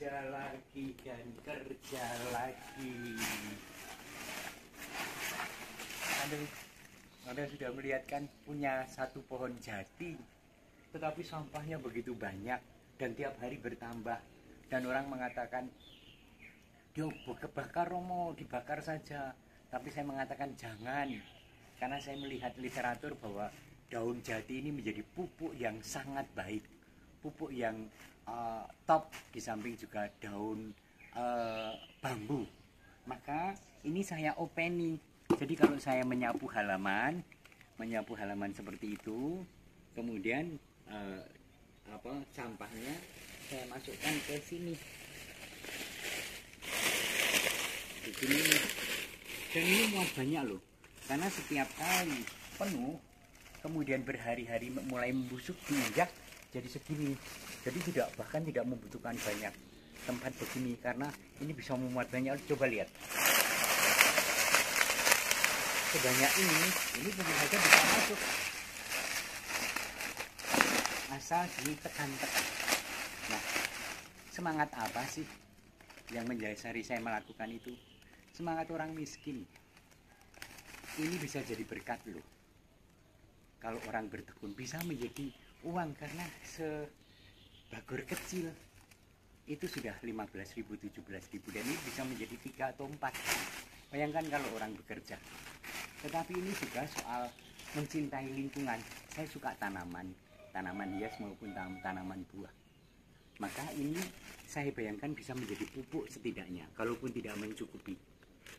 kerja lagi dan kerja lagi. Anda sudah melihat kan, punya satu pohon jati, tetapi sampahnya begitu banyak dan tiap hari bertambah. Dan orang mengatakan, dia kebakar Romo, dibakar saja. Tapi saya mengatakan jangan, karena saya melihat literatur bahwa daun jati ini menjadi pupuk yang sangat baik, pupuk yang top, di samping juga daun bambu. Maka ini saya openi. Jadi kalau saya menyapu halaman seperti itu, kemudian sampahnya saya masukkan ke sini, di sini nih. Dan ini muat banyak loh, karena setiap kali penuh, kemudian berhari-hari mulai membusuk, diinjak jadi segini. Jadi bahkan tidak membutuhkan banyak tempat begini, karena ini bisa memuat banyak. Coba lihat, sebanyak ini tentu saja bisa masuk, asal ditekan-tekan. Nah, semangat apa sih yang mendasari saya melakukan itu? Semangat orang miskin. Ini bisa jadi berkat loh. Kalau orang bertekun bisa menjadi uang, karena sebagor kecil itu sudah 15.000, 17.000, dan ini bisa menjadi 3 atau 4. Bayangkan kalau orang bekerja. Tetapi ini juga soal mencintai lingkungan. Saya suka tanaman hias maupun tanaman buah. Maka ini saya bayangkan bisa menjadi pupuk setidaknya, kalaupun tidak mencukupi.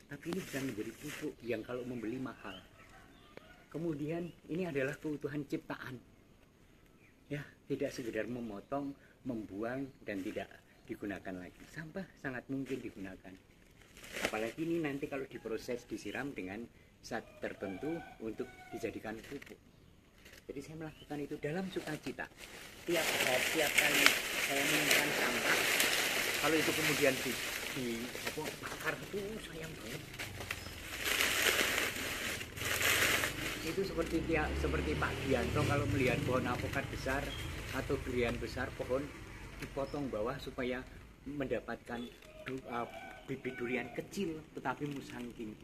Tapi ini bisa menjadi pupuk yang kalau membeli mahal. Kemudian ini adalah keutuhan ciptaan. Ya, tidak sekedar memotong, membuang, dan tidak digunakan lagi. Sampah sangat mungkin digunakan. Apalagi ini nanti kalau diproses, disiram dengan zat tertentu untuk dijadikan pupuk. Jadi saya melakukan itu dalam sukacita. Tiap kali saya menemukan sampah, kalau itu kemudian dibakar, itu sayang banget. Itu seperti Pak Gianto kalau melihat pohon apokat besar atau durian besar, pohon dipotong bawah supaya mendapatkan bibit durian kecil tetapi musangking.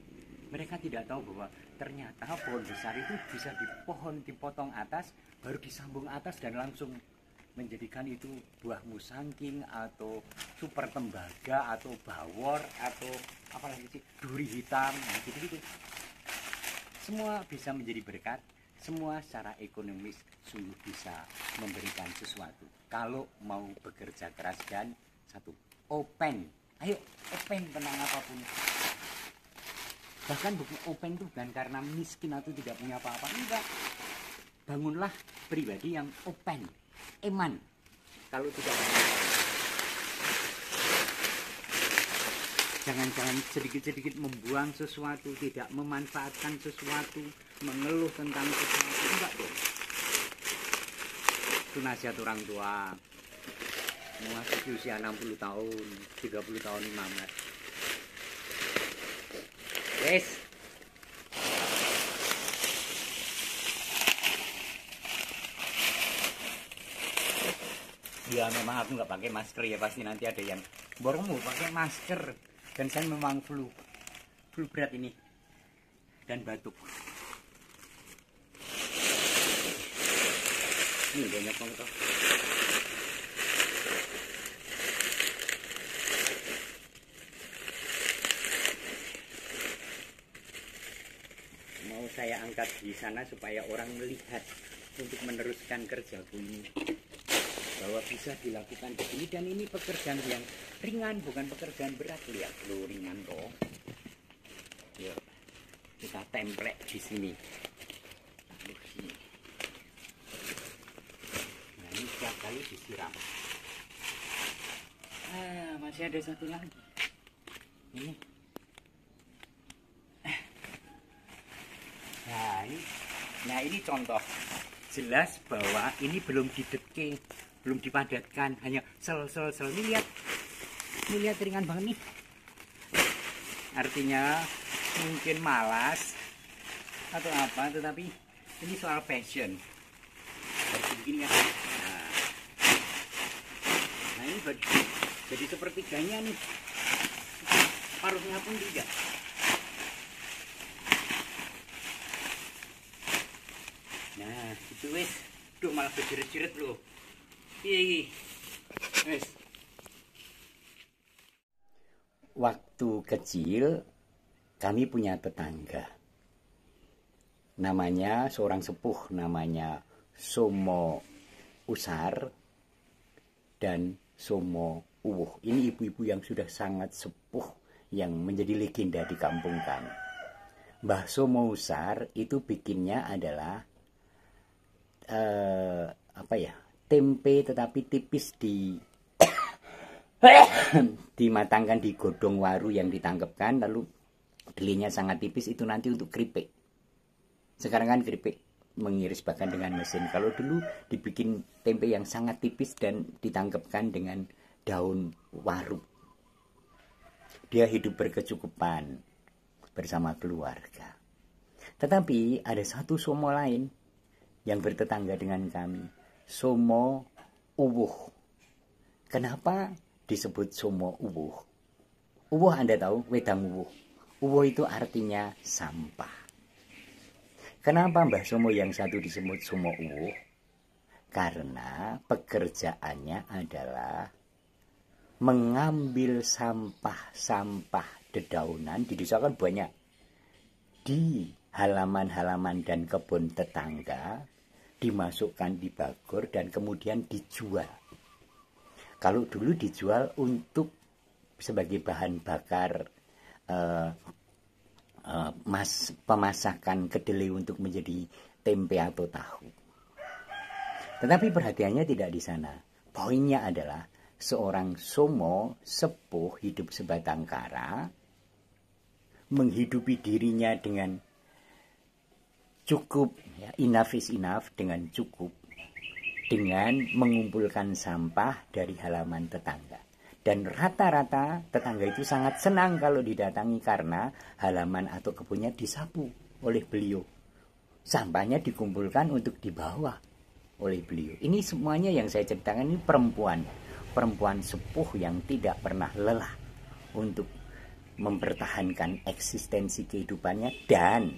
Mereka tidak tahu bahwa ternyata pohon besar itu bisa dipotong atas, baru disambung atas, dan langsung menjadikan itu buah musangking atau super tembaga atau bawor atau apalagi sih, duri hitam, nah gitu-gitu. Semua bisa menjadi berkat, semua secara ekonomis sungguh bisa memberikan sesuatu. Kalau mau bekerja keras dan open. Ayo open tentang apapun. Bahkan open itu bukan karena miskin atau tidak punya apa-apa, enggak. Bangunlah pribadi yang open, eman. Kalau tidak, jangan sedikit-sedikit membuang sesuatu, tidak memanfaatkan sesuatu, mengeluh tentang sesuatu, enggak dong. Itu nasihat orang tua. Memasuki usia 60 tahun, 30 tahun imamat. Yes. Ya memang aku nggak pakai masker ya, pasti nanti ada yang borongmu pakai masker. Dan saya memang flu berat ini dan batuk. Ini banyak banget. Mau saya angkat di sana supaya orang melihat untuk meneruskan kerjaku ini, bahwa bisa dilakukan begini, dan ini pekerjaan yang ringan, bukan pekerjaan berat. Lihat lo, ringan toh. Yuk, kita template di sini. Lalu sini. Nah, ini setiap kali disiram. Masih ada satu lagi. Ini. Nah ini contoh jelas bahwa ini belum dideke, belum dipadatkan, hanya sel. Ini lihat ringan banget nih. Artinya mungkin malas atau apa, tetapi ini soal passion. Harus begini ya. Nah ini bagi Jadi sepertiganya nih, paruhnya pun tidak. Nah, itu wis. Duh, malah berjerit-jerit loh. Iya. Wis. Waktu kecil kami punya tetangga. Namanya seorang sepuh, namanya Somo Usar dan Somo Uwuh. Ini ibu-ibu yang sudah sangat sepuh yang menjadi legenda di kampung kami. Mbah Somo Usar itu bikinnya adalah tempe tetapi tipis dimatangkan di godong waru yang ditangkepkan, lalu delinya sangat tipis, itu nanti untuk keripik. Sekarang kan keripik mengiris bahkan dengan mesin. Kalau dulu dibikin tempe yang sangat tipis dan ditangkepkan dengan daun waru. Dia hidup berkecukupan bersama keluarga. Tetapi ada satu somo lain yang bertetangga dengan kami, Somo Uwuh. Kenapa disebut Somo Uwuh? Uwuh Anda tahu, wedang uwuh. Uwuh itu artinya sampah. Kenapa Mbah Somo yang satu disebut Somo Uwuh? Karena pekerjaannya adalah mengambil sampah-sampah dedaunan. Di desa kan banyak, di halaman-halaman dan kebun tetangga, dimasukkan di bagor dan kemudian dijual. Kalau dulu dijual untuk sebagai bahan bakar pemasakan kedelai untuk menjadi tempe atau tahu. Tetapi perhatiannya tidak di sana. Poinnya adalah seorang somo sepuh hidup sebatang kara, menghidupi dirinya dengan cukup, ya, enough is enough, dengan cukup, dengan mengumpulkan sampah dari halaman tetangga. Dan rata-rata tetangga itu sangat senang kalau didatangi karena halaman atau kebunnya disapu oleh beliau. Sampahnya dikumpulkan untuk dibawa oleh beliau. Ini semuanya yang saya ceritakan ini perempuan sepuh yang tidak pernah lelah untuk mempertahankan eksistensi kehidupannya, dan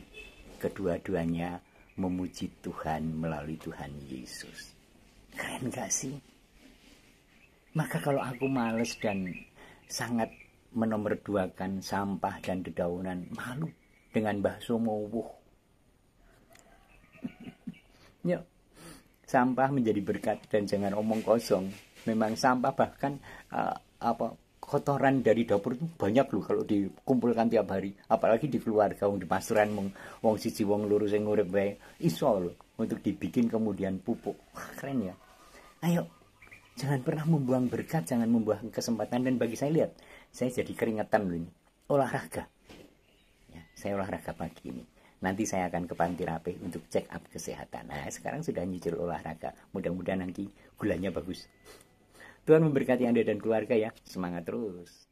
kedua-duanya memuji Tuhan melalui Tuhan Yesus. Keren gak sih? Maka kalau aku males dan sangat menomorduakan sampah dan dedaunan, malu dengan Mbah Somo Uwuh. Yuk, sampah menjadi berkat dan jangan omong kosong. Memang sampah, bahkan kotoran dari dapur itu banyak loh kalau dikumpulkan tiap hari. Apalagi di keluarga, di pasuran, wong siji wong loro sing urip wae iso loh untuk dibikin kemudian pupuk. Wah, keren ya. Ayo, jangan pernah membuang berkat, jangan membuang kesempatan. Dan bagi saya, lihat, saya jadi keringetan loh ini. Olahraga. Ya, saya olahraga pagi ini. Nanti saya akan ke Panti Rapih untuk check up kesehatan. Nah, sekarang sudah nyicil olahraga. Mudah-mudahan nanti gulanya bagus. Tuhan memberkati Anda dan keluarga ya. Semangat terus.